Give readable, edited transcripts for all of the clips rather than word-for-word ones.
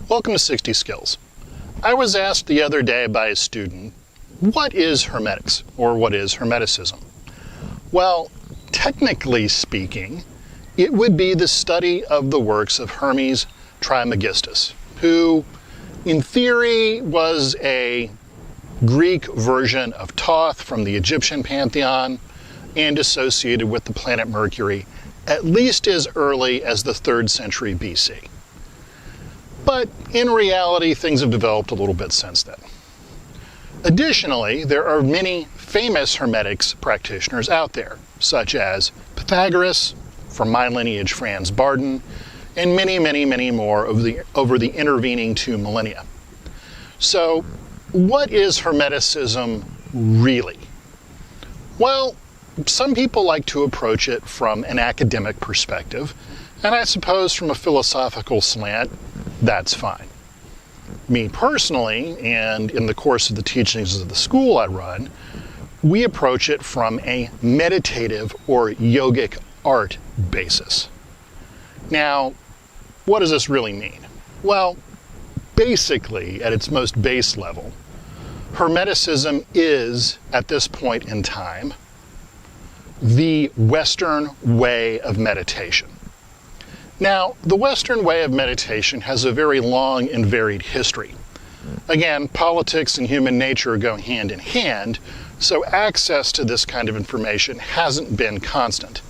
Welcome to 60 Skills. I was asked the other day by a student, what is Hermetics, or what is Hermeticism? Well, technically speaking, it would be the study of the works of Hermes Trismegistus, who, in theory, was a Greek version of Thoth from the Egyptian pantheon and associated with the planet Mercury at least as early as the 3rd century BC. But in reality, things have developed a little bit since then. Additionally, there are many famous Hermetics practitioners out there, such as Pythagoras, from my lineage Franz Barden, and many more over the intervening 2 millennia. So, what is Hermeticism really? Well, some people like to approach it from an academic perspective, and I suppose from a philosophical slant, that's fine. Me personally, and in the course of the teachings of the school I run, we approach it from a meditative or yogic art basis. Now, what does this really mean? Well, basically, at its most base level, Hermeticism is, at this point in time, the Western way of meditation. Now, the Western way of meditation has a very long and varied history. Again, politics and human nature go hand in hand, so access to this kind of information hasn't been constant.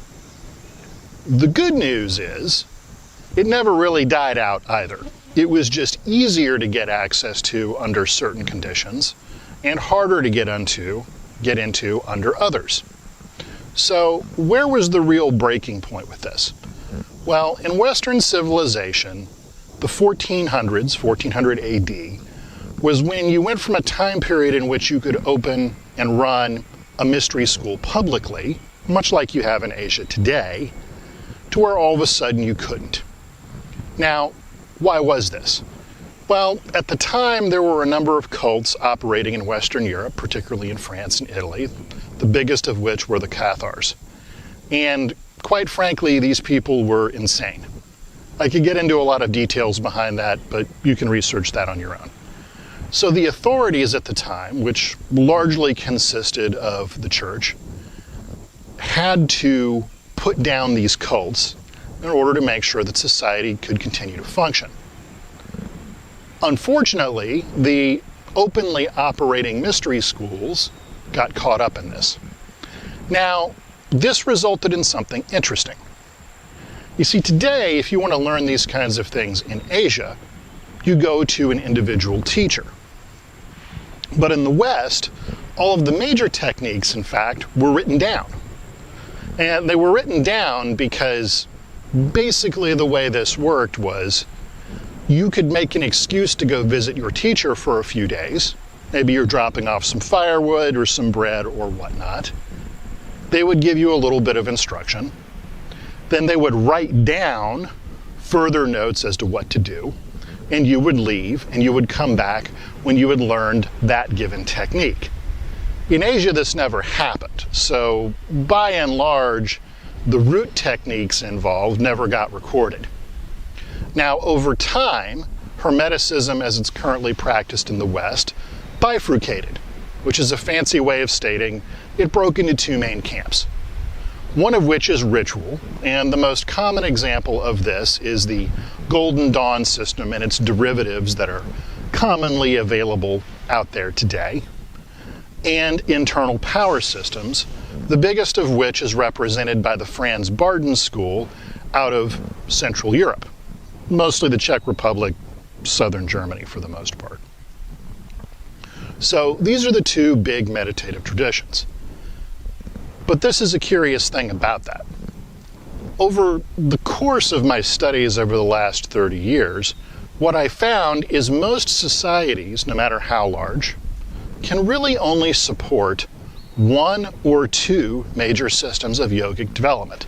The good news is, it never really died out either. It was just easier to get access to under certain conditions, and harder to get into under others. So, where was the real breaking point with this? Well, in Western civilization, the 1400s, 1400 AD, was when you went from a time period in which you could open and run a mystery school publicly, much like you have in Asia today, to where all of a sudden you couldn't. Now, why was this? Well, at the time there were a number of cults operating in Western Europe, particularly in France and Italy, the biggest of which were the Cathars. And quite frankly, these people were insane. I could get into a lot of details behind that, but you can research that on your own. So the authorities at the time, which largely consisted of the church, had to put down these cults in order to make sure that society could continue to function. Unfortunately, the openly operating mystery schools got caught up in this. Now, this resulted in something interesting. You see, today, if you want to learn these kinds of things in Asia, you go to an individual teacher. But in the West, all of the major techniques, in fact, were written down. And they were written down because basically the way this worked was you could make an excuse to go visit your teacher for a few days. Maybe you're dropping off some firewood or some bread or whatnot. They would give you a little bit of instruction. Then they would write down further notes as to what to do, and you would leave, and you would come back when you had learned that given technique. In Asia, this never happened, so by and large, the root techniques involved never got recorded. Now, over time, Hermeticism, as it's currently practiced in the West, bifurcated, which is a fancy way of stating it broke into 2 main camps. One of which is ritual, and the most common example of this is the Golden Dawn system and its derivatives that are commonly available out there today, and internal power systems, the biggest of which is represented by the Franz Barden school out of Central Europe, mostly the Czech Republic, southern Germany for the most part. So these are the 2 big meditative traditions. But this is a curious thing about that. Over the course of my studies over the last 30 years, what I found is most societies, no matter how large, can really only support 1 or 2 major systems of yogic development.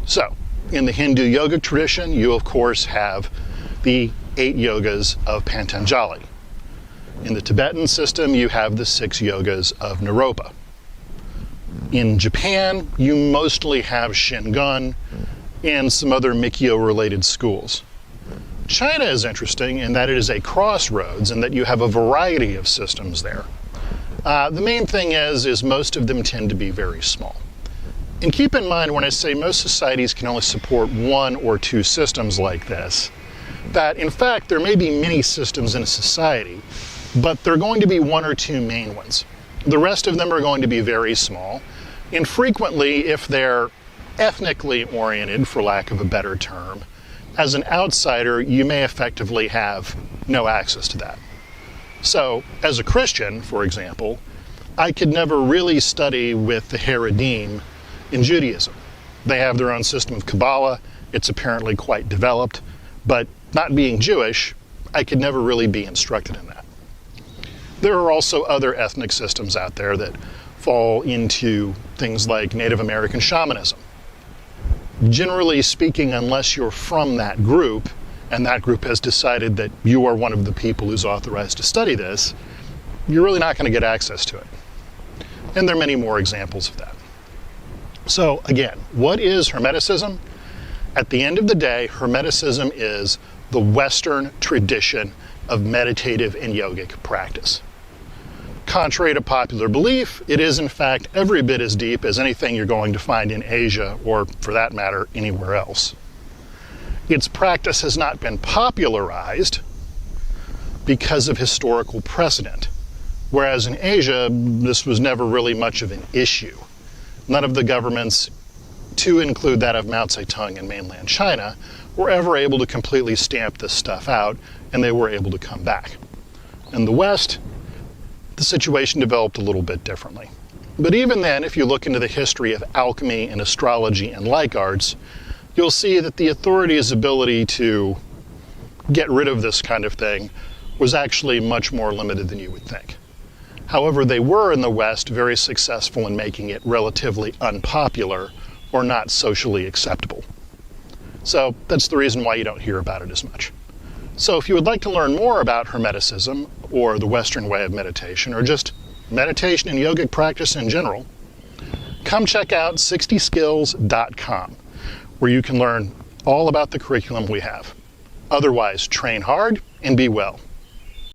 So, in the Hindu yogic tradition, you of course have the 8 yogas of Patanjali. In the Tibetan system, you have the 6 yogas of Naropa. In Japan, you mostly have Shingon and some other Mikyo-related schools. China is interesting in that it is a crossroads and that you have a variety of systems there. The main thing is most of them tend to be very small. And keep in mind when I say most societies can only support one or two systems like this, that in fact there may be many systems in a society, but there are going to be one or two main ones. The rest of them are going to be very small, and frequently, if they're ethnically oriented, for lack of a better term, as an outsider, you may effectively have no access to that. So, as a Christian, for example, I could never really study with the Haredim in Judaism. They have their own system of Kabbalah. It's apparently quite developed, but not being Jewish, I could never really be instructed in that. There are also other ethnic systems out there that fall into things like Native American shamanism. Generally speaking, unless you're from that group, and that group has decided that you are one of the people who's authorized to study this, you're really not going to get access to it. And there are many more examples of that. So again, what is Hermeticism? At the end of the day, Hermeticism is the Western tradition of meditative and yogic practice. Contrary to popular belief, it is in fact every bit as deep as anything you're going to find in Asia or, for that matter, anywhere else. Its practice has not been popularized because of historical precedent, whereas in Asia, this was never really much of an issue. None of the governments, to include that of Mao Zedong in mainland China, were ever able to completely stamp this stuff out, and they were able to come back. In the West, the situation developed a little bit differently. But even then, if you look into the history of alchemy and astrology and like arts, you'll see that the authorities' ability to get rid of this kind of thing was actually much more limited than you would think. However, they were in the West very successful in making it relatively unpopular or not socially acceptable. So that's the reason why you don't hear about it as much. So if you would like to learn more about Hermeticism or the Western way of meditation, or just meditation and yogic practice in general, come check out 60skills.com, where you can learn all about the curriculum we have. Otherwise, train hard and be well.